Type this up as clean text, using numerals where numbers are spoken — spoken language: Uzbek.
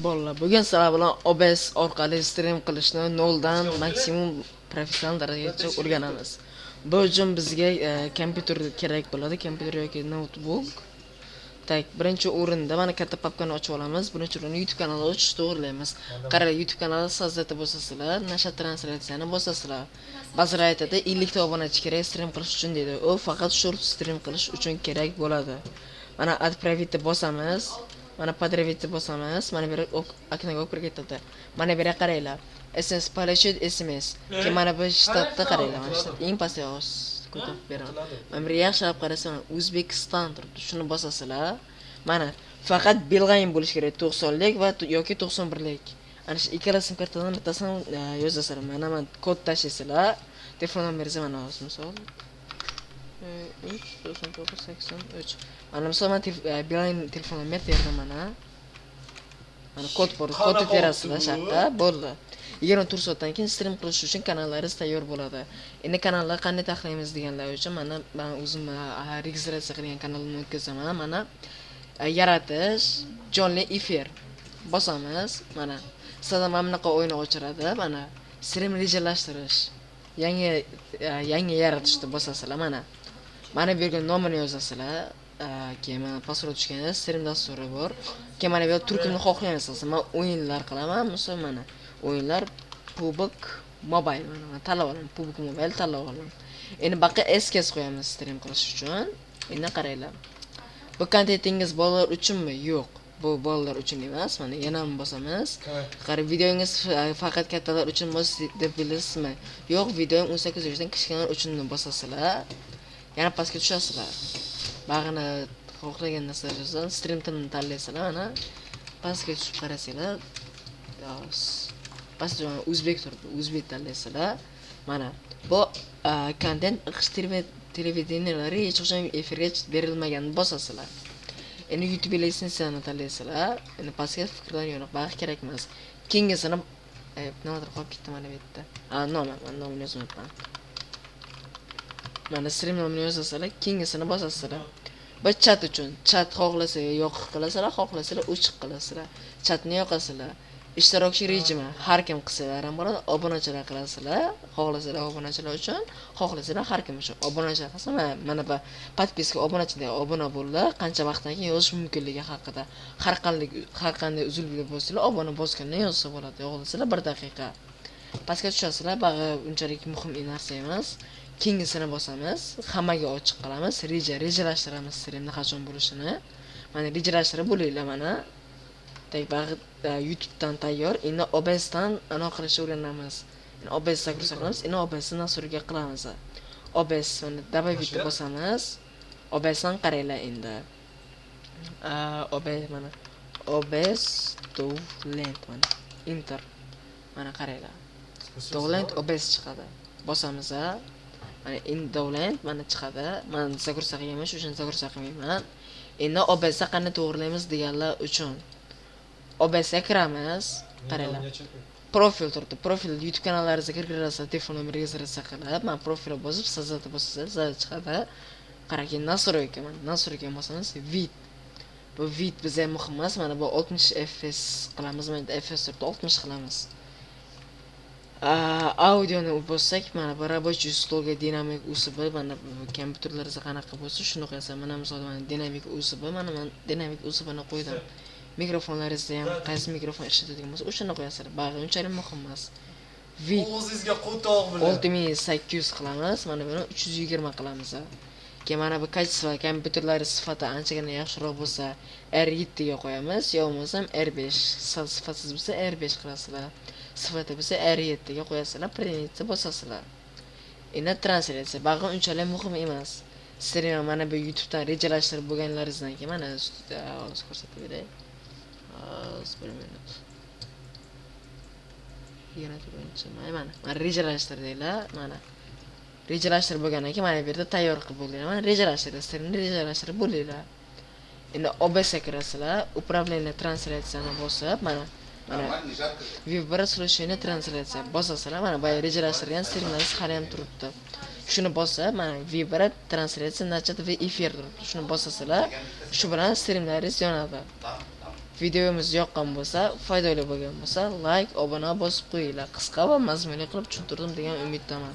Bolalar, bugun sizlar bilan OBS orqali stream qilishni noldan maksimum professional darajagacha o'rganamiz. Bu uchun bizga kompyuter kerak bo'ladi, kompyuter yoki notebook. Tak, birinchi o'rinda mana katta papkani ochib olamiz. Birinchi o'rinda YouTube kanalini ochishni to'g'rilaymiz. Qarang, YouTube kanali sozda bo'lsasizlar, nasha translyatsiyani bosasizlar. Ba'zilar aytadi, 50 ta obunachi kerak stream qilish uchun deydi. U faqat short stream qilish uchun kerak bo'ladi. Mana отправить bosamiz. Mana подравить bosamiz. Mana bu oknaga o'pib ketadi. Mana bu yerga qaranglar. SMS полечит SMS. Keyin mana bu shtatda qaranglar. Mana shtat eng pastga ko'rsatib beraman. Mana bu yaxshilab qarasanglar, O'zbekiston turibdi. Shuni bosasizlar. Mana faqat belg'ayin bo'lish kerak, 90lik va yoki 91lik. Ana shu ikkala sim kartadan bittasini yozasizlar. Mana kod tashlaysizlar. Telefon nomeringizni mana hozir misol 39983. Mana misol men belg'ayin telefon nomer terdim mana. Mana kod bor, kodni terasizlar shaqqa, bo'ldi. 24 soatdan keyin stream qilish uchun kanallaringiz tayyor bo'ladi. Endi kanallar qanday taxlaymiz deganlar uchun men o'zim registratsiya qilgan kanalimni o'tkazaman. Mana yaratish, jonli efir bosamiz. Mana sizlar mana bunaqa o'yin ochiradi. Mana stream rejalashtirish, yangi yaratishni bosasizlar. Mana bu yerga nomini yozasizlar. Keyin mana password tushganda stream dasturi bor. Keyin mana bu yerda turkumni xohlaysiz. Men o'yinlar qilaman. Misol mana o'yinlar PUBG Mobile mana tanlab olaman. PUBG Mobile tanlab olaman. Endi baqa eskas qo'yamiz stream qilish uchun. Endi qaranglar. Bu kontentingiz bolalar uchunmi? Yo'q. Bu bolalar uchun emas. Mana yana bosamiz. Qarang, videongiz faqat kattalar uchun deb bilasizmi? Yo'q, video 18 yoshdan kichiklar uchun bosasizlar. Yana pastga tushasizlar. Bag'ini xohlagan narsalardan stream tilini tanlaysizlar. Mana pastga tushib qarasanglar. Pastda o'zbek turibdi. O'zbek tanlaysizlar. Mana bu kontent televideniyalari hech qachon efirga berilmaganini bosasizlar. Endi YouTube litsenziyani tanlaysizlar. Endi pastga fikrdan yo'q, bag'i kerak emas. Kengasini nimadir qolib ketdi mana bu yerda. Nomini yozmayapman. Mana stream nomini yozasizlar, kengasini bosasizlar. Bu chat uchun. Chat xohlasanglar yo'q qilasizlar, xohlasanglar o'chiq qilasizlar. Chatni yoqasizlar. Ishtirokchi rejimi har kim qilsalar ham bo'ladi. Obunachilar qilasizlar. Xohlasanglar obunachilar uchun, xohlasanglar har kim uchun. Obunachilar qilsa mana bu podpiska obunachilar obuna bo'ldi. Qancha vaqtdan keyin yozish mumkinligi haqida. Har qanday uzilib bo'lsalar, obuna bosgandan yozsa bo'ladi. Xohlasanglar 1 daqiqa. Pastga tushasizlar, bag'i unchalik muhim narsa emas. Kengisini bosamiz, hammaga ochiq qilamiz, rejalashtiramiz streamni qachon bo'lishini. Mana rejalashtirib bo'linglar mana. Bag'i YouTubedan tayyor. Endi OBSdan anaqa qilishni o'rganamiz. Endi OBSda ko'rsatamiz, endi OBSni nasuriga qilamiz. OBS mana добавить bosamiz. OBSdan qaranglar endi. OBS mana OBS Download mana enter. Mana qaranglar. Download OBS chiqadi. Bosamiz. Mana indovland mana chiqadi. Men zakursa qilmayman, shu uchun zakursa qilmayman. Endi OBSda qanday to'g'rilaymiz deganlar uchun OBSga kiramiz. Qaranglar. Profil turibdi. Profil YouTube kanallaringizga kirgizasiz, telefon nomeringizni registratsiya qilib, men profilga bosib, sizda bo'lsa chiqadi. Qarang, nastroyka mana nastroyka bosamiz, vid. Bu vid bizga muhim emas. Mana bu 60 fps qilamiz. Mana fps turibdi, 60 qilamiz. Audioni bossak, mana bu рабочий stolga dinamik USB, mana kompyuterlaringizda qanaqa bo'lsa, shuni qo'yasiz. Mana misol mana dinamik USB, mana men dinamik USB ni qo'ydim. Mikrofonlaringizda ham qaysi mikrofon ishlatadigan bo'lsa, o'shani qo'yasizlar. Bag'i unchalik muhim emas. O'zingizga qo'toq bilan 6800 qilamiz, mana buni 320 qilamiz. Keyin mana bu kачество kompyuterlari sifati anchagina yaxshiroq bo'lsa, R7 ga qo'yamiz, yo bo'lmasam R5. Sifatsiz bo'lsa R5 qilasizlar. Sifati bo'lsa R7 ga qo'yasizlar, принятие bosasizlar. Endi translyatsiya bag'i unchalik muhim emas. Stream mana bu YouTubedan rejalashtirib bo'lganlaringizdan keyin mana hozir ko'rsatib beray. Bir minut. Yana turgancha mana rejalashtirdinglar, mana. Rejalashtirib bo'lgandan keyin mana bu yerda tayyor qilib bo'lganlar. Mana rejalashtirib bo'linglar. Endi OBS ga kirasizlar, управление translyatsiyani bosib, mana Vibra solution translyatsiya bosasizlar, mana bu rejalashtirgan streamlaringiz hali ham turibdi. Shuni bosib, mana Vibra translyatsiya nachat va efir turibdi. Shuni bosasizlar, shu bilan streamlaringiz yonadi. videomiz yoqqan bo'lsa, foydali bo'lgan bo'lsa, like, obuna bosib qo'yinglar. Qisqa va mazmunli qilib tushuntirdim degan umiddaman.